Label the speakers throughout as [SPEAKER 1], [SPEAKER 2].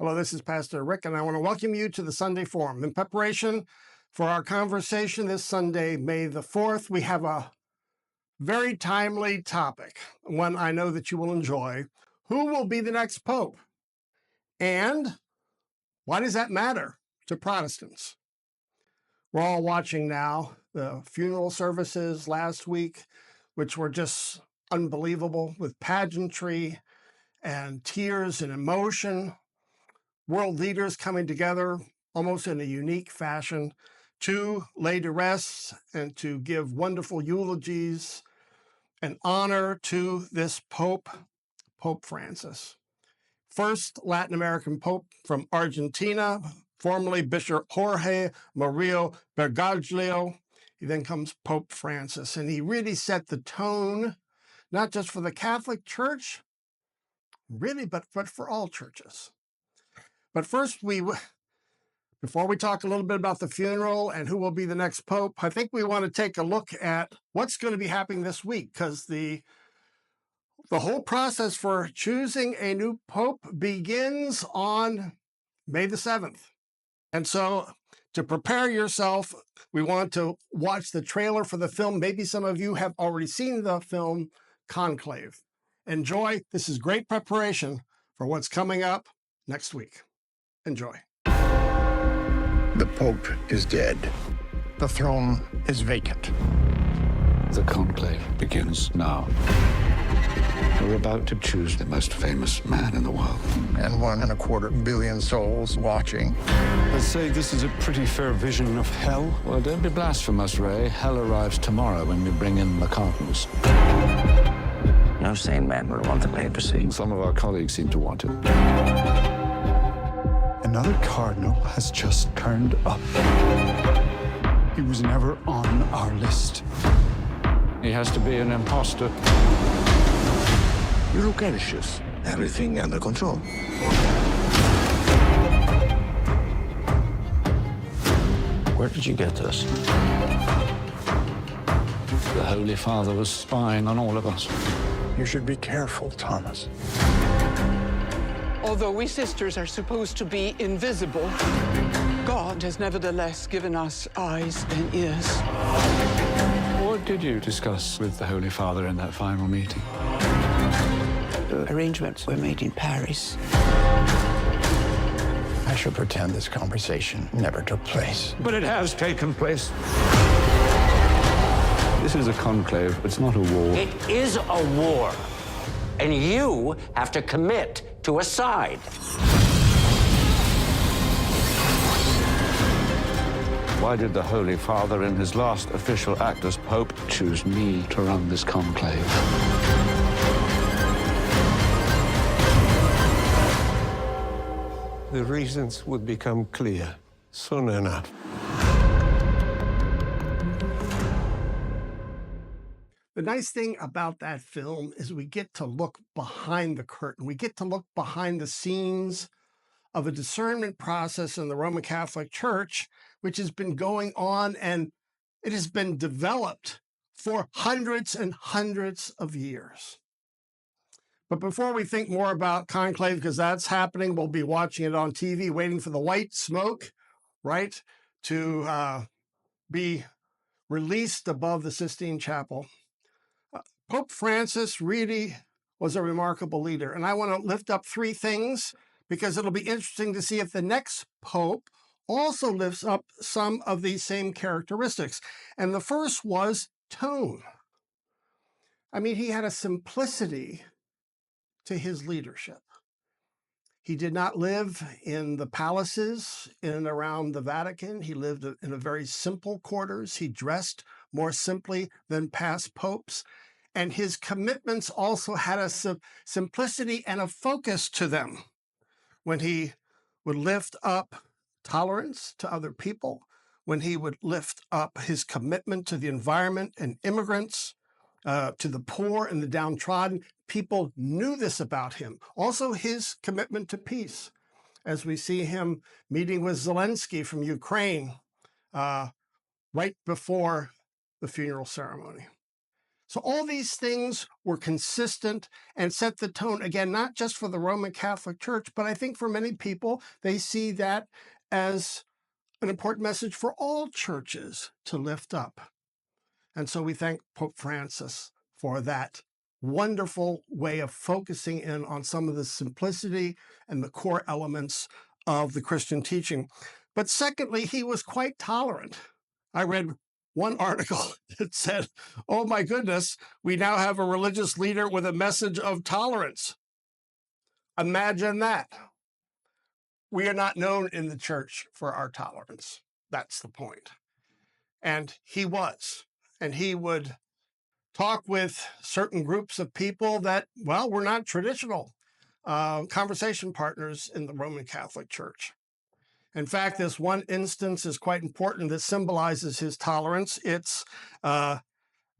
[SPEAKER 1] Hello, this is Pastor Rick, and I want to welcome you to the Sunday Forum. In preparation for our conversation this Sunday, May the 4th, we have a very timely topic, one I know that you will enjoy. Who will be the next Pope? And why does that matter to Protestants? We're all watching now the funeral services last week, which were just unbelievable, with pageantry and tears and emotion. World leaders coming together almost in a unique fashion to lay to rest and to give wonderful eulogies and honor to this Pope, Pope Francis. First Latin American Pope from Argentina, formerly Bishop Jorge Mario Bergoglio. He then comes Pope Francis, and he really set the tone, not just for the Catholic Church, really, but for all churches. But first, before we talk a little bit about the funeral and who will be the next Pope, I think we want to take a look at what's going to be happening this week, because the whole process for choosing a new Pope begins on May the 7th. And so to prepare yourself, we want to watch the trailer for the film. Maybe some of you have already seen the film Conclave. Enjoy. This is great preparation for what's coming up next week. Enjoy.
[SPEAKER 2] The Pope is dead. The throne is vacant.
[SPEAKER 3] The conclave begins now. We're about to choose the most famous man in the world.
[SPEAKER 2] And 1.25 billion souls watching.
[SPEAKER 4] I'd say this is a pretty fair vision of hell.
[SPEAKER 3] Well, don't be blasphemous, Ray. Hell arrives tomorrow when we bring in the cardinals.
[SPEAKER 5] No sane man would want the papacy.
[SPEAKER 3] Some of our colleagues seem to want it.
[SPEAKER 4] Another cardinal has just turned up. He was never on our list.
[SPEAKER 3] He has to be an imposter.
[SPEAKER 2] You look anxious. Everything under control.
[SPEAKER 5] Where did you get this?
[SPEAKER 3] The Holy Father was spying on all of us.
[SPEAKER 2] You should be careful, Thomas.
[SPEAKER 6] Although we sisters are supposed to be invisible, God has nevertheless given us eyes and ears.
[SPEAKER 3] What did you discuss with the Holy Father in that final meeting?
[SPEAKER 6] The arrangements were made in Paris.
[SPEAKER 2] I should pretend this conversation never took place.
[SPEAKER 3] But it has taken place. This is a conclave. It's not a war.
[SPEAKER 5] It is a war, and you have to commit to a side.
[SPEAKER 3] Why did the Holy Father, in his last official act as Pope, choose me to run this conclave?
[SPEAKER 7] The reasons would become clear soon enough.
[SPEAKER 1] The nice thing about that film is we get to look behind the curtain. We get to look behind the scenes of a discernment process in the Roman Catholic Church, which has been going on, and it has been developed for hundreds and hundreds of years. But before we think more about Conclave, because that's happening, we'll be watching it on TV, waiting for the white smoke, right, to be released above the Sistine Chapel. Pope Francis really was a remarkable leader. And I want to lift up three things, because it'll be interesting to see if the next Pope also lifts up some of these same characteristics. And the first was tone. I mean, he had a simplicity to his leadership. He did not live in the palaces in and around the Vatican. He lived in a very simple quarters. He dressed more simply than past popes. And his commitments also had a simplicity and a focus to them. When he would lift up tolerance to other people, when he would lift up his commitment to the environment and immigrants, to the poor and the downtrodden, people knew this about him. Also, his commitment to peace, as we see him meeting with Zelensky from Ukraine right before the funeral ceremony. So all these things were consistent and set the tone, again, not just for the Roman Catholic Church, but I think for many people, they see that as an important message for all churches to lift up. And so we thank Pope Francis for that wonderful way of focusing in on some of the simplicity and the core elements of the Christian teaching. But secondly, he was quite tolerant. I read one article that said, oh my goodness, we now have a religious leader with a message of tolerance. Imagine that. We are not known in the church for our tolerance. That's the point. And he was. And he would talk with certain groups of people that, well, were not traditional conversation partners in the Roman Catholic Church. In fact, this one instance is quite important that symbolizes his tolerance. It's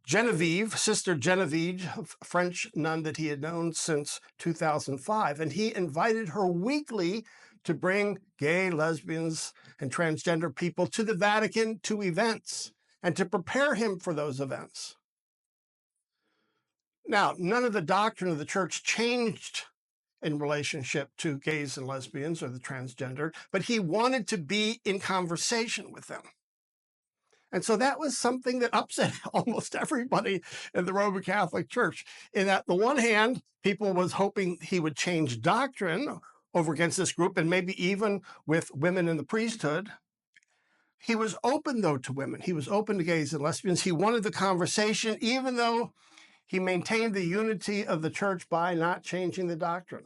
[SPEAKER 1] Genevieve, Sister Genevieve, a French nun that he had known since 2005, and he invited her weekly to bring gay, lesbians, and transgender people to the Vatican to events and to prepare him for those events. Now, none of the doctrine of the church changed in relationship to gays and lesbians or the transgender, but he wanted to be in conversation with them. And so that was something that upset almost everybody in the Roman Catholic Church. In that, the one hand, people was hoping he would change doctrine over against this group, and maybe even with women in the priesthood. He was open, though, to women. He was open to gays and lesbians. He wanted the conversation, even though he maintained the unity of the church by not changing the doctrine.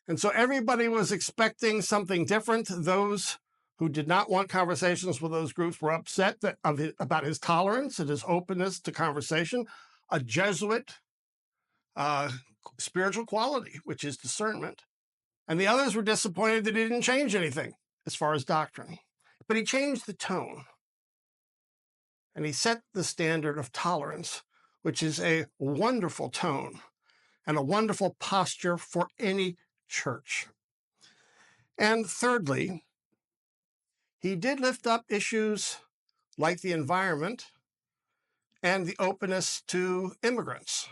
[SPEAKER 1] And so everybody was expecting something different. Those who did not want conversations with those groups were upset about his tolerance and his openness to conversation, a Jesuit spiritual quality, which is discernment. And the others were disappointed that he didn't change anything as far as doctrine. But he changed the tone. And he set the standard of tolerance, which is a wonderful tone and a wonderful posture for any church. And thirdly, he did lift up issues like the environment and the openness to immigrants,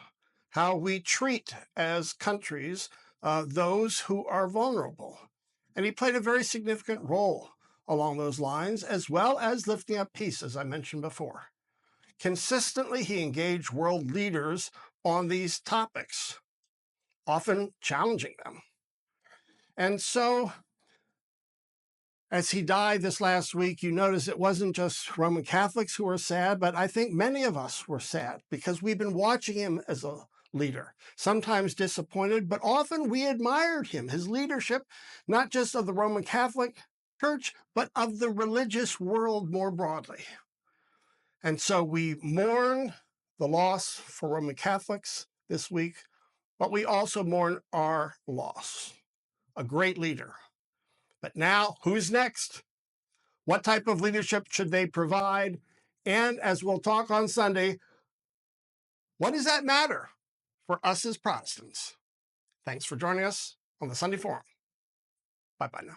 [SPEAKER 1] how we treat as countries those who are vulnerable. And he played a very significant role along those lines, as well as lifting up peace, as I mentioned before. Consistently, he engaged world leaders on these topics, often challenging them. And so, as he died this last week, you notice it wasn't just Roman Catholics who were sad, but I think many of us were sad because we've been watching him as a leader, sometimes disappointed, but often we admired him, his leadership, not just of the Roman Catholic Church, but of the religious world more broadly. And so we mourn the loss for Roman Catholics this week, but we also mourn our loss, a great leader. But now, who's next? What type of leadership should they provide? And as we'll talk on Sunday, what does that matter for us as Protestants? Thanks for joining us on the Sunday Forum. Bye-bye now.